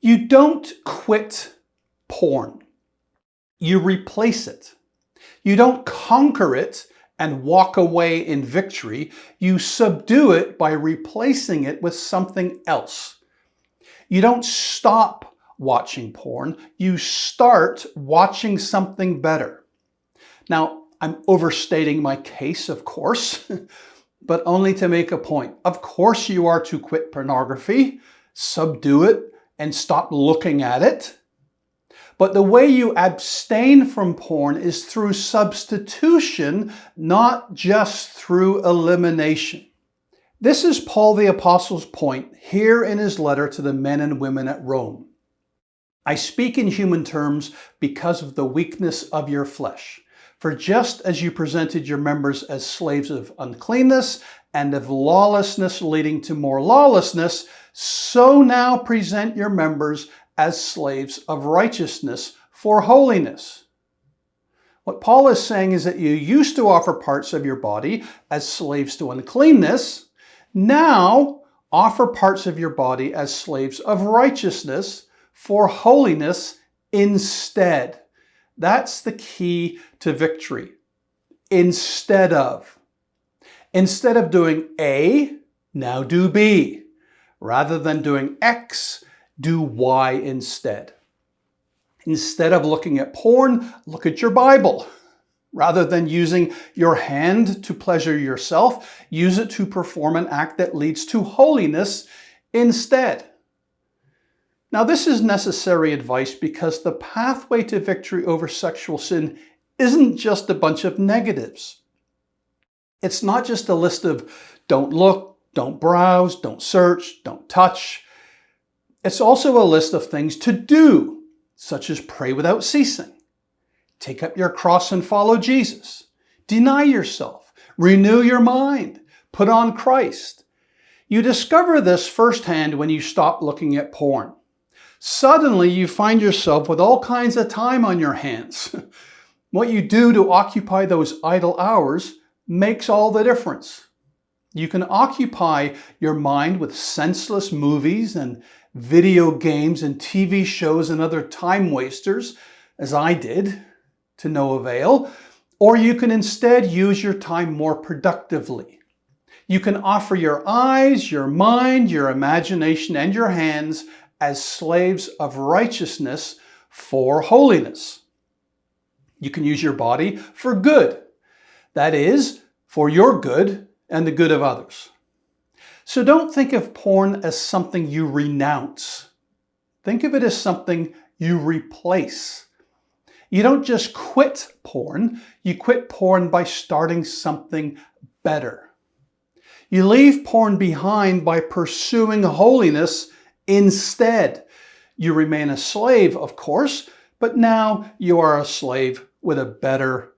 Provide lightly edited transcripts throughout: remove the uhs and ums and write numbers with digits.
You don't quit porn. You replace it. You don't conquer it and walk away in victory. You subdue it by replacing it with something else. You don't stop watching porn. You start watching something better. Now, I'm overstating my case, of course, but only to make a point. Of course you are to quit pornography, subdue it, and stop looking at it. But the way you abstain from porn is through substitution, not just through elimination. This is Paul the Apostle's point here in his letter to the men and women at Rome. I speak in human terms because of the weakness of your flesh. For just as you presented your members as slaves of uncleanness and of lawlessness leading to more lawlessness, so now present your members as slaves of righteousness for holiness. What Paul is saying is that you used to offer parts of your body as slaves to uncleanness. Now offer parts of your body as slaves of righteousness for holiness instead. That's the key to victory. Instead of. Instead of doing A, now do B. Rather than doing X, do Y instead. Instead of looking at porn, look at your Bible. Rather than using your hand to pleasure yourself, use it to perform an act that leads to holiness instead. Now, this is necessary advice because the pathway to victory over sexual sin isn't just a bunch of negatives. It's not just a list of don't look, don't browse, don't search, don't touch. It's also a list of things to do, such as pray without ceasing, take up your cross and follow Jesus, deny yourself, renew your mind, put on Christ. You discover this firsthand when you stop looking at porn. Suddenly you find yourself with all kinds of time on your hands. What you do to occupy those idle hours makes all the difference. You can occupy your mind with senseless movies and video games and TV shows and other time wasters, as I did, to no avail, or you can instead use your time more productively. You can offer your eyes, your mind, your imagination, and your hands as slaves of righteousness for holiness. You can use your body for good. That is, for your good and the good of others. So don't think of porn as something you renounce. Think of it as something you replace. You don't just quit porn, you quit porn by starting something better. You leave porn behind by pursuing holiness instead. You remain a slave, of course, but now you are a slave with a better,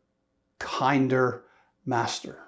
kinder master.